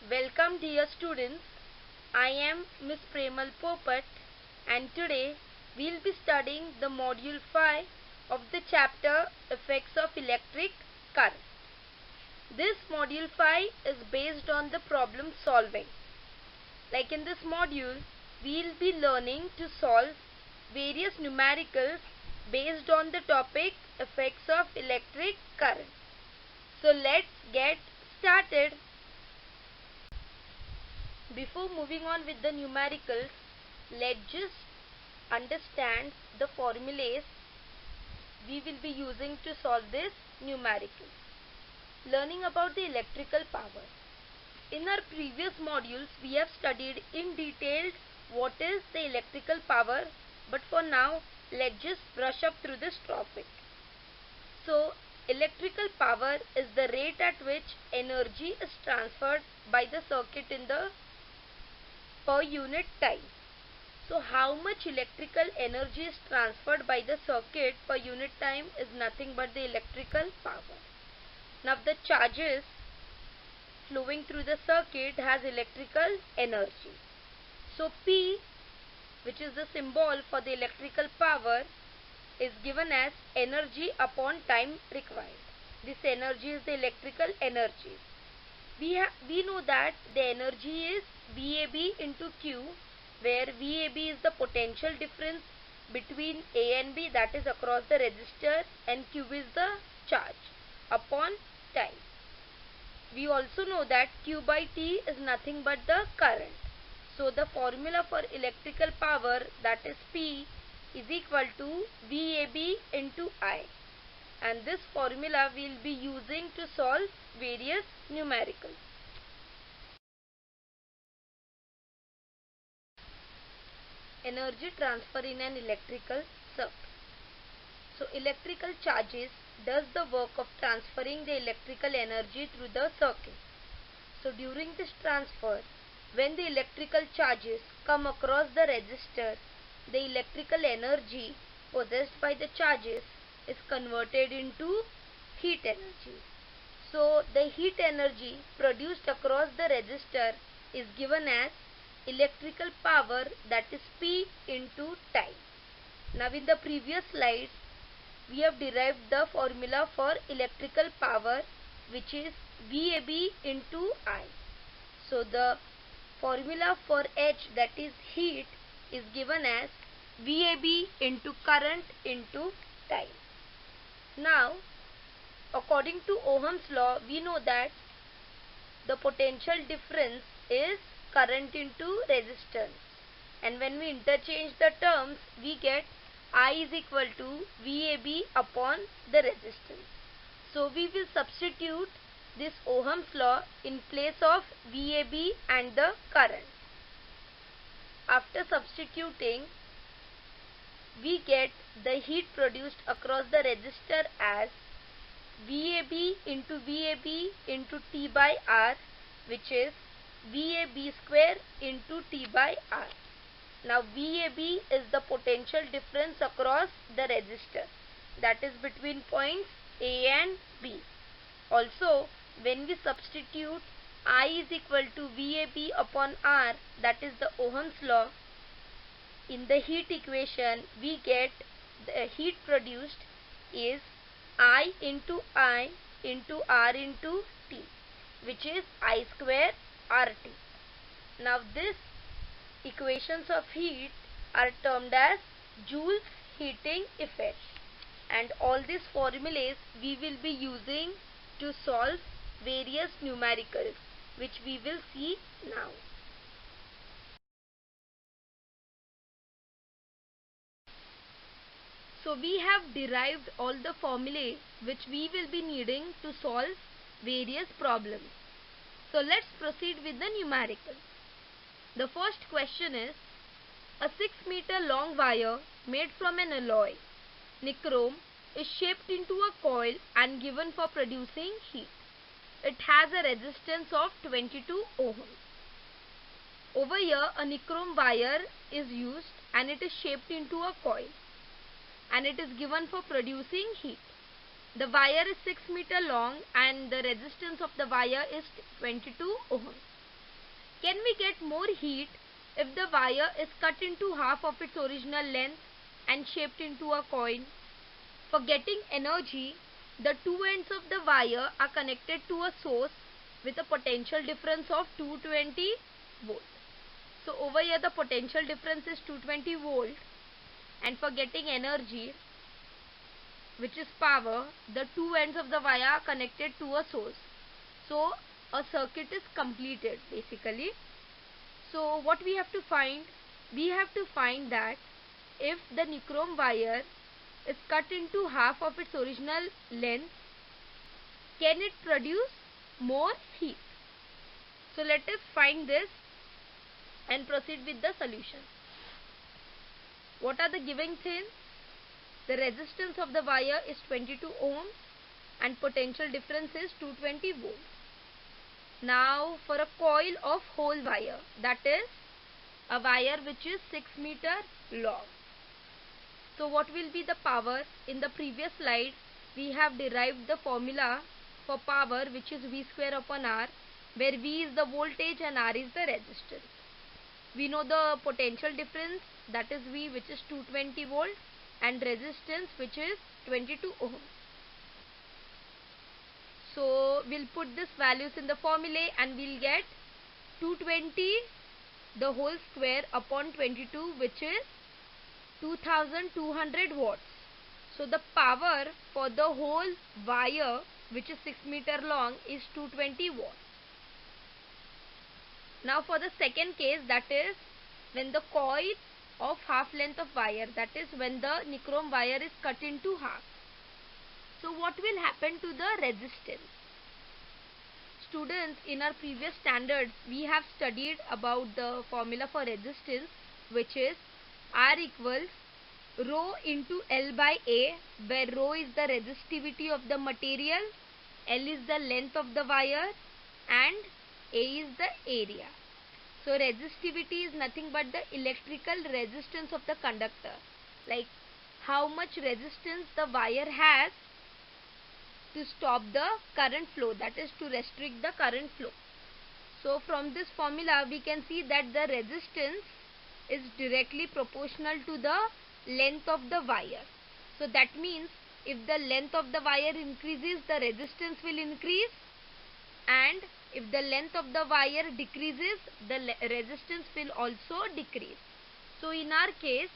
Welcome dear students. I am Miss Premal Popat and today we'll be studying the module 5 of the chapter Effects of Electric Current. This module 5 is based on the problem solving. Like in this module, we'll be learning to solve various numericals based on the topic Effects of Electric Current. So let's get started. Before moving on with the numericals, let's just understand the formulas we will be using to solve this numerical. Learning about the electrical power. In our previous modules, we have studied in detail what is the electrical power, but for now, let's just brush up through this topic. So, electrical power is the rate at which energy is transferred by the circuit in the per unit time. So how much electrical energy is transferred by the circuit per unit time is nothing but the electrical power. Now the charges flowing through the circuit has electrical energy. So P, which is the symbol for the electrical power, is given as energy upon time required. This energy is the electrical energy. We know that the energy is VAB into Q, where VAB is the potential difference between A and B, that is across the resistor, and Q is the charge upon time. We also know that Q by T is nothing but the current. So the formula for electrical power, that is P, is equal to VAB into I. And this formula we will be using to solve various numericals. Energy transfer in an electrical circuit. So electrical charges does the work of transferring the electrical energy through the circuit. So during this transfer, when the electrical charges come across the resistor, the electrical energy possessed by the charges is converted into heat energy. So the heat energy produced across the resistor is given as electrical power, that is P into time. Now in the previous slides we have derived the formula for electrical power, which is VAB into I. So the formula for H, that is heat, is given as VAB into current into time. Now according to Ohm's law, we know that the potential difference is current into resistance, and when we interchange the terms, we get I is equal to VAB upon the resistance. So we will substitute this Ohm's law in place of VAB and the current. After substituting, we get the heat produced across the resistor as VAB into T by R, which is VAB square into T by R. Now VAB is the potential difference across the resistor, that is between points A and B. Also, when we substitute I is equal to VAB upon R, that is the Ohm's law, in the heat equation, we get the heat produced is I into R into T, which is I square RT. Now this equations of heat are termed as Joule's heating effect, and all these formulas we will be using to solve various numericals, which we will see now. So we have derived all the formulae which we will be needing to solve various problems. So let's proceed with the numerical. The first question is, a 6-meter long wire made from an alloy, nichrome, is shaped into a coil and given for producing heat. It has a resistance of 22 ohms. Over here a nichrome wire is used and it is shaped into a coil, and it is given for producing heat. The wire is 6 meter long and the resistance of the wire is 22 ohms. Can we get more heat if the wire is cut into half of its original length and shaped into a coin? For getting energy, the two ends of the wire are connected to a source with a potential difference of 220 volt. So over here the potential difference is 220 volt, and for getting energy, which is power, the two ends of the wire are connected to a source. So a circuit is completed basically. So what we have to find? We have to find that if the nichrome wire is cut into half of its original length, can it produce more heat? So let us find this and proceed with the solution. What are the given things? The resistance of the wire is 22 ohms and potential difference is 220 volts. Now for a coil of whole wire, that is a wire which is 6 meter long. So what will be the power? In the previous slide we have derived the formula for power, which is V square upon R, where V is the voltage and R is the resistance. We know the potential difference, that is V, which is 220 volt, and resistance, which is 22 ohms. So we'll put these values in the formula and we'll get 220 the whole square upon 22, which is 2200 watts. So the power for the whole wire, which is 6 meter long, is 220 watts. Now for the second case, that is when the coil of half length of wire, that is when the nichrome wire is cut into half. So what will happen to the resistance? Students, in our previous standards we have studied about the formula for resistance, which is R equals rho into L by A, where rho is the resistivity of the material, L is the length of the wire, and A is the area. So resistivity is nothing but the electrical resistance of the conductor, like how much resistance the wire has to stop the current flow, that is to restrict the current flow. So from this formula we can see that the resistance is directly proportional to the length of the wire. So that means if the length of the wire increases, the resistance will increase, and if the length of the wire decreases, the resistance will also decrease. So in our case,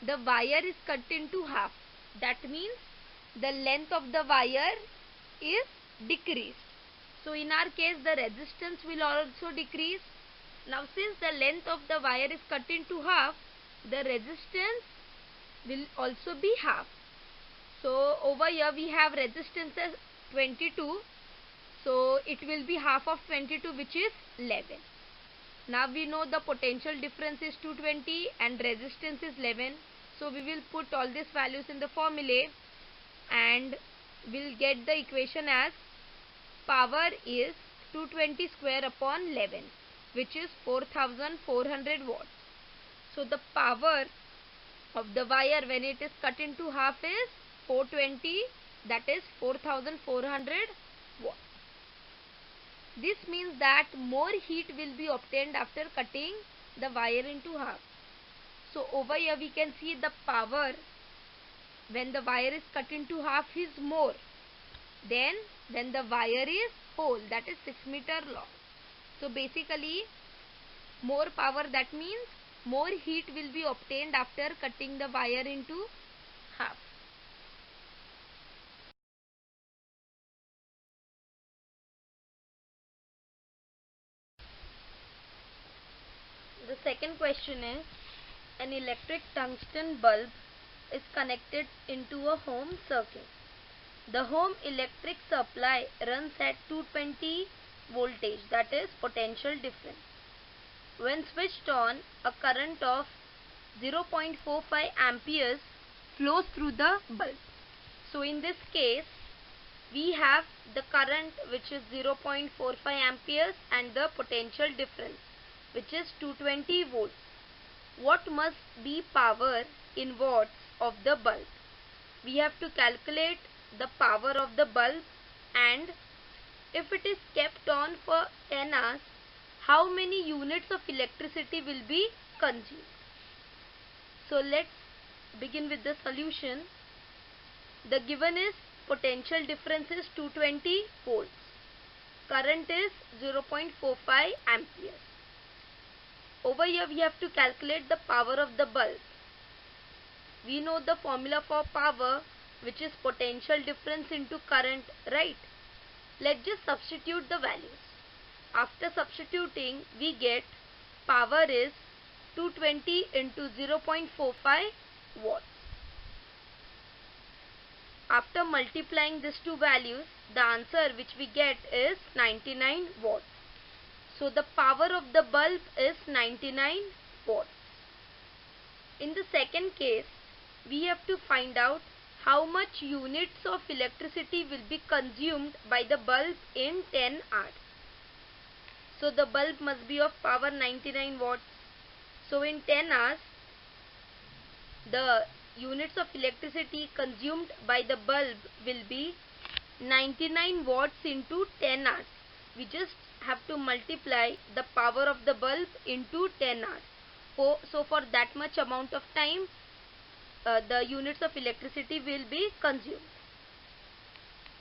the wire is cut into half. That means the length of the wire is decreased. So in our case, the resistance will also decrease. Now since the length of the wire is cut into half, the resistance will also be half. So over here we have resistance as 22. So it will be half of 22, which is 11. Now we know the potential difference is 220 and resistance is 11. So we will put all these values in the formula and we'll get the equation as power is 220 square upon 11, which is 4400 watts. So the power of the wire when it is cut into half is 420, that is 4400 watts. This means that more heat will be obtained after cutting the wire into half. So over here we can see the power when the wire is cut into half is more than when the wire is whole, that is 6 meter long. So basically more power, that means more heat will be obtained after cutting the wire into half. The second question is, an electric tungsten bulb is connected into a home circuit. The home electric supply runs at 220 voltage, that is potential difference. When switched on, a current of 0.45 amperes flows through the bulb. So in this case, we have the current which is 0.45 amperes and the potential difference, which is 220 volts. What must be power in watts of the bulb? We have to calculate the power of the bulb, and if it is kept on for 10 hours, how many units of electricity will be consumed. So let's begin with the solution. The given is potential difference is 220 volts. Current is 0.45 amperes. Over here we have to calculate the power of the bulb. We know the formula for power, which is potential difference into current, right? Let's just substitute the values. After substituting, we get power is 220 into 0.45 watts. After multiplying these two values, the answer which we get is 99 watts. So the power of the bulb is 99 watts. In the second case, we have to find out how much units of electricity will be consumed by the bulb in 10 hours. So the bulb must be of power 99 watts. So in 10 hours, the units of electricity consumed by the bulb will be 99 watts into 10 hours. We just have to multiply the power of the bulb into 10 hours. So for that much amount of time, the units of electricity will be consumed.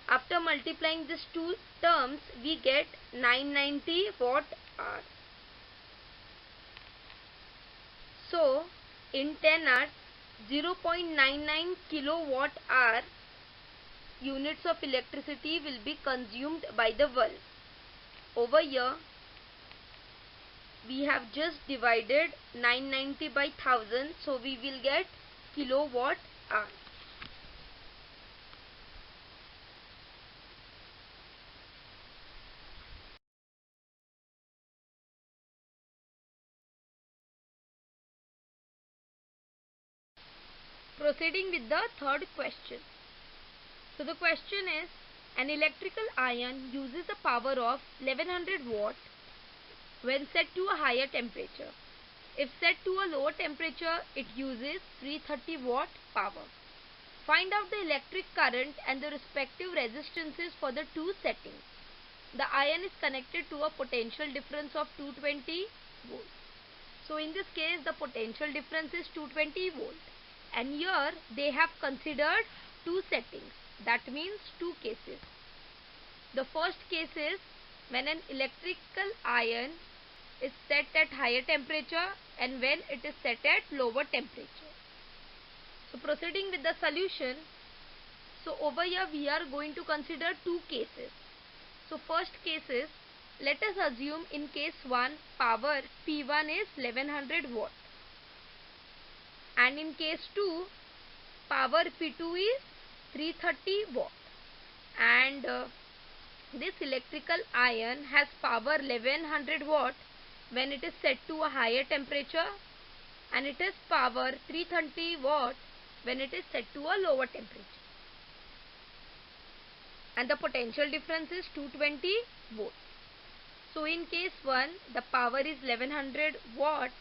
After multiplying these two terms, we get 990 watt hours. So in 10 hours, 0.99 kilowatt hour units of electricity will be consumed by the bulb. Over here, we have just divided 990 by 1000, so we will get kilowatt hour. Proceeding with the third question. So the question is, an electrical iron uses a power of 1100 watts when set to a higher temperature. If set to a lower temperature, it uses 330 watt power. Find out the electric current and the respective resistances for the two settings. The iron is connected to a potential difference of 220 volts. So in this case, the potential difference is 220 volt. And here they have considered two settings. That means two cases. The first case is when an electrical iron is set at higher temperature and when it is set at lower temperature. So proceeding with the solution. So over here we are going to consider two cases. So first case is, let us assume in case 1 power P1 is 1100 watt. And in case 2, power P2 is 330 watt. And this electrical iron has power 1100 watt when it is set to a higher temperature, and it has power 330 watt when it is set to a lower temperature. And the potential difference is 220 volts. So in case 1, the power is 1100 watt.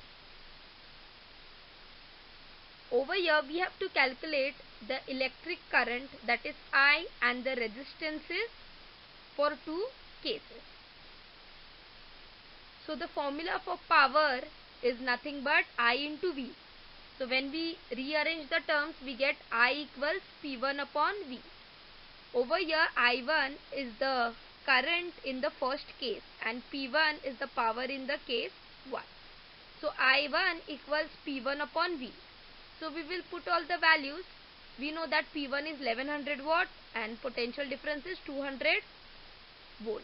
Over here we have to calculate the electric current, that is I, and the resistances for two cases. So the formula for power is nothing but I into V. So when we rearrange the terms, we get I equals P1 upon V. Over here I1 is the current in the first case and P1 is the power in the case 1. So I1 equals P1 upon V. So we will put all the values. We know that P1 is 1100 watt and potential difference is 200 volt.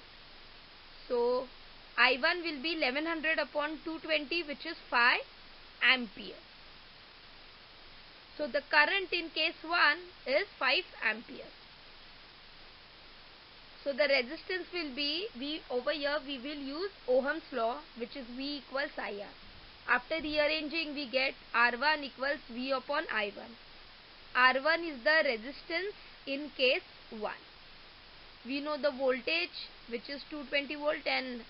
So I1 will be 1100 upon 220, which is 5 ampere. So the current in case 1 is 5 ampere. So the resistance will be, over here we will use Ohm's law, which is V equals IR. After rearranging, we get R1 equals V upon I1. R1 is the resistance in case 1. We know the voltage, which is 220 volt, and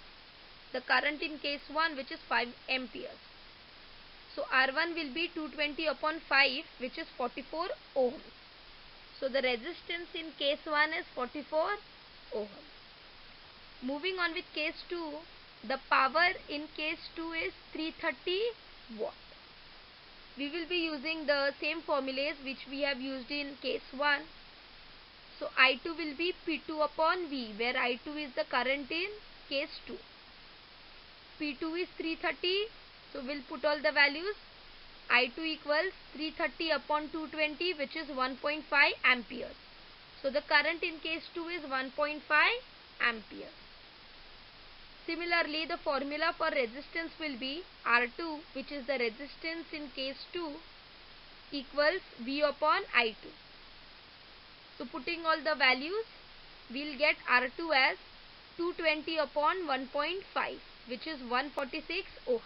the current in case 1, which is 5 amperes. So R1 will be 220 upon 5, which is 44 ohms. So the resistance in case 1 is 44 ohms. Moving on with case 2, the power in case 2 is 330 watt. We will be using the same formulas which we have used in case 1. So I2 will be P2 upon V, where I2 is the current in case 2. P2 is 330, so we'll put all the values. I2 equals 330 upon 220, which is 1.5 amperes. So the current in case 2 is 1.5 amperes. Similarly, the formula for resistance will be R2, which is the resistance in case 2, equals V upon I2. So putting all the values, we'll get R2 as 220 upon 1.5, which is 146 ohm.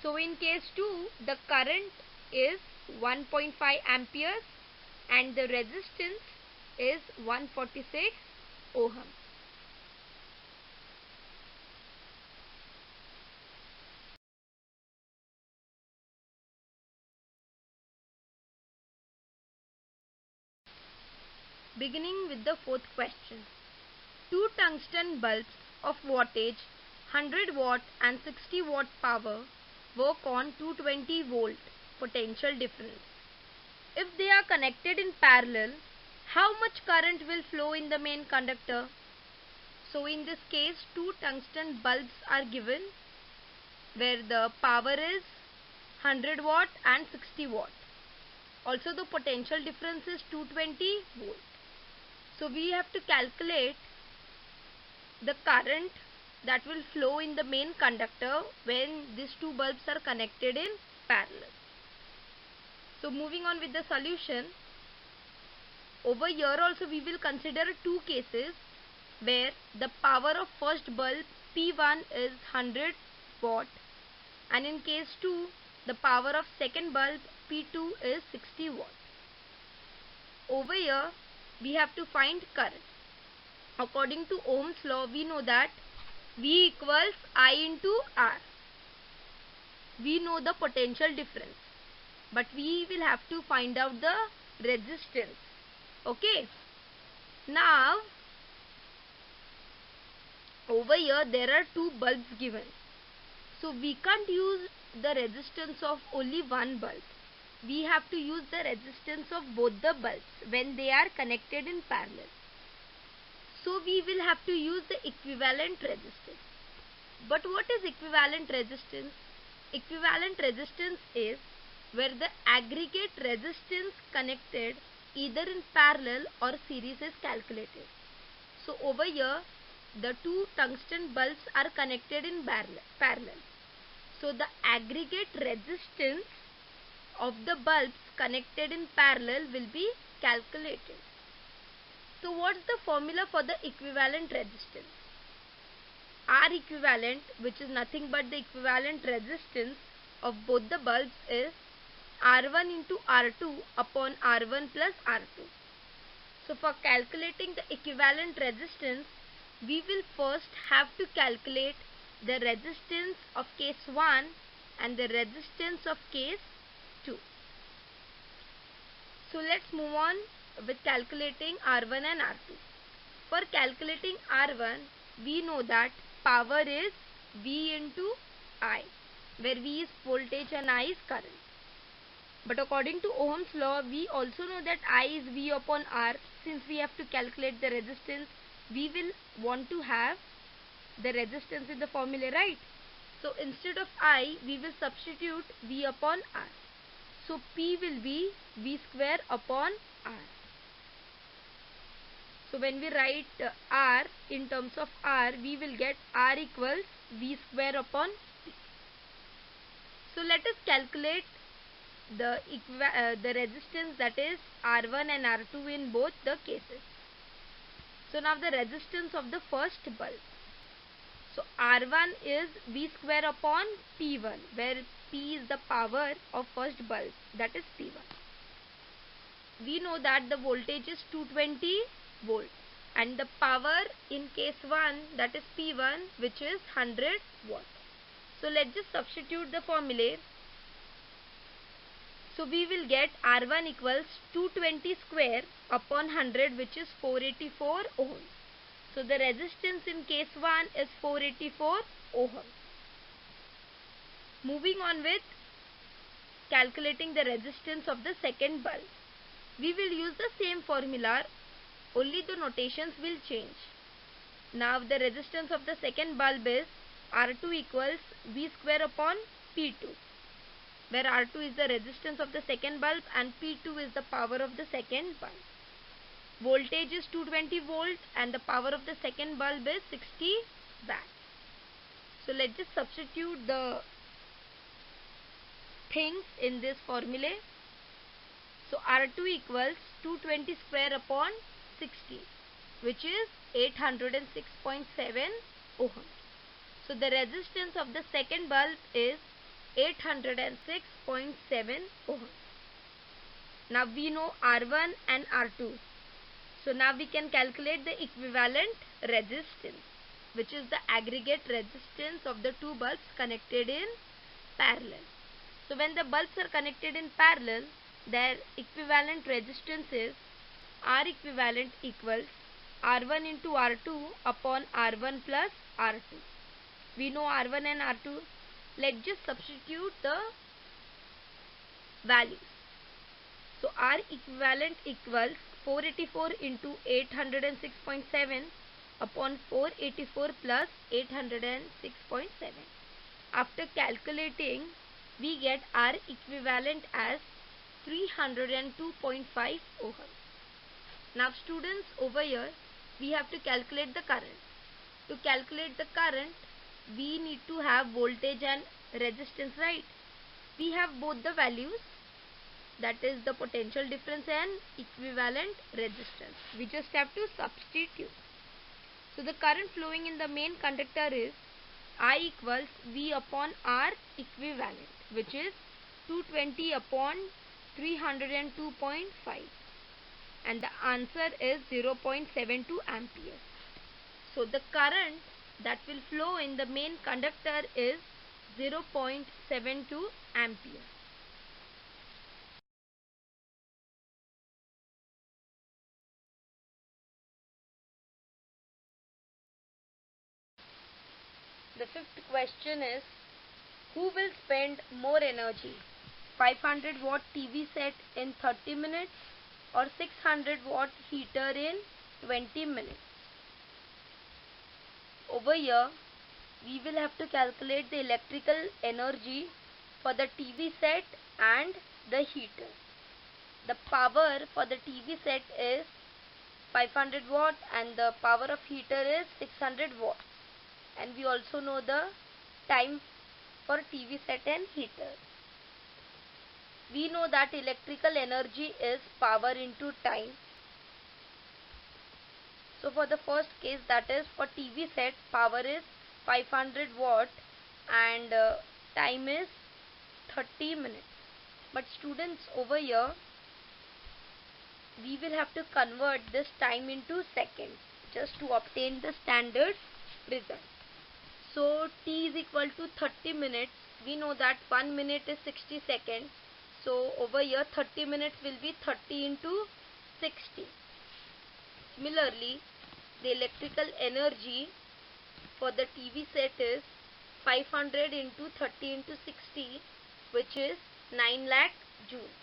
So in case 2, the current is 1.5 amperes and the resistance is 146 ohm. Beginning with the fourth question. Two tungsten bulbs of wattage 100 watt and 60 watt power work on 220 volt potential difference. If they are connected in parallel, how much current will flow in the main conductor? So in this case, two tungsten bulbs are given where the power is 100 watt and 60 watt. Also the potential difference is 220 volt. So we have to calculate the current that will flow in the main conductor when these two bulbs are connected in parallel. So moving on with the solution, over here also we will consider two cases where the power of first bulb P1 is 100 watt and in case 2 the power of second bulb P2 is 60 watt. Over here we have to find current. According to Ohm's law, we know that V equals I into R. We know the potential difference, but we will have to find out the resistance. Okay. Now, over here there are two bulbs given. So we can't use the resistance of only one bulb. We have to use the resistance of both the bulbs when they are connected in parallel. So we will have to use the equivalent resistance. But what is equivalent resistance? Equivalent resistance is where the aggregate resistance connected either in parallel or series is calculated. So over here the two tungsten bulbs are connected in parallel. So the aggregate resistance of the bulbs connected in parallel will be calculated. So what's the formula for the equivalent resistance? R equivalent, which is nothing but the equivalent resistance of both the bulbs, is R1 into R2 upon R1 plus R2. So for calculating the equivalent resistance, we will first have to calculate the resistance of case 1 and the resistance of case 2. So let's move on with calculating R1 and R2. For calculating R1, we know that power is V into I, where V is voltage and I is current. But according to Ohm's law, we also know that I is V upon R. Since we have to calculate the resistance, we will want to have the resistance in the formula, right? So instead of I, we will substitute V upon R. So P will be V square upon R. So when we write R in terms of R, we will get R equals V square upon P. So let us calculate the resistance, that is R1 and R2 in both the cases. So now the resistance of the first bulb. So R1 is V square upon P1, where P is the power of first bulb, that is P1. We know that the voltage is 220 volt and the power in case 1, that is P1, which is 100 watt. So let's just substitute the formula. So we will get R1 equals 220 square upon 100, which is 484 ohms. So the resistance in case 1 is 484 ohm. Moving on with calculating the resistance of the second bulb. We will use the same formula, only the notations will change. Now the resistance of the second bulb is R2 equals V square upon P2, where R2 is the resistance of the second bulb and P2 is the power of the second bulb. Voltage is 220 volt and the power of the second bulb is 60 watt. So let's just substitute the things in this formula. So R2 equals 220 square upon 60, which is 806.7 ohm. So the resistance of the second bulb is 806.7 ohm. Now we know R1 and R2. So now we can calculate the equivalent resistance, which is the aggregate resistance of the two bulbs connected in parallel. So when the bulbs are connected in parallel, their equivalent resistance is R equivalent equals R1 into R2 upon R1 plus R2. We know R1 and R2. Let's just substitute the values. So R equivalent equals 484 into 806.7 upon 484 plus 806.7. After calculating, we get R equivalent as 302.5 ohm. Now students, over here we have to calculate the current. To calculate the current, we need to have voltage and resistance, right? We have both the values, that is the potential difference and equivalent resistance. We just have to substitute. So the current flowing in the main conductor is I equals V upon R equivalent, which is 220 upon 302.5, and the answer is 0.72 ampere. So the current that will flow in the main conductor is 0.72 ampere. The fifth question is, who will spend more energy? 500 watt TV set in 30 minutes or 600 watt heater in 20 minutes? Over here, we will have to calculate the electrical energy for the TV set and the heater. The power for the TV set is 500 watt and the power of heater is 600 watts. And we also know the time for TV set and heater. We know that electrical energy is power into time. So for the first case, that is for TV set, power is 500 watt and time is 30 minutes. But students, over here we will have to convert this time into seconds just to obtain the standard result. So T is equal to 30 minutes. We know that 1 minute is 60 seconds. So over here 30 minutes will be 30 into 60. Similarly, the electrical energy for the TV set is 500 into 30 into 60, which is 9 lakh joules.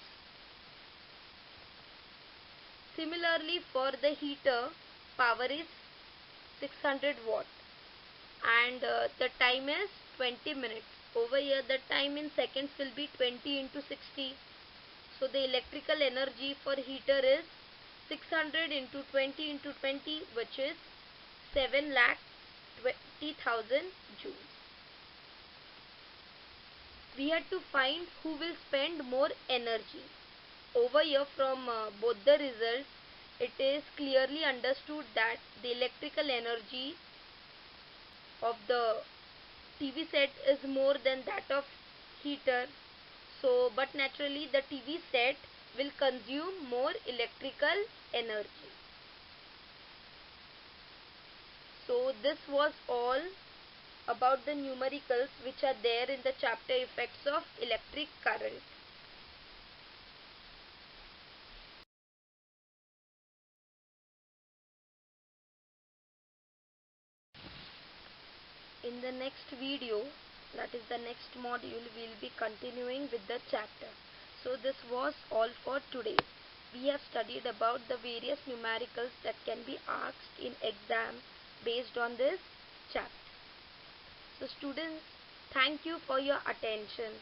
Similarly, for the heater, power is 600 watt and the time is 20 minutes. Over here the time in seconds will be 20 into 60. So the electrical energy for heater is 600 into 20 into 20, which is 7,20,000 joules. We had to find who will spend more energy. Over here from both the results, it is clearly understood that the electrical energy of the TV set is more than that of heater. So, but naturally the TV set will consume more electrical energy. So this was all about the numericals which are there in the chapter effects of electric current. In the next video, that is the next module, we will be continuing with the chapter. So this was all for today. We have studied about the various numericals that can be asked in exam based on this chapter. So students, thank you for your attention.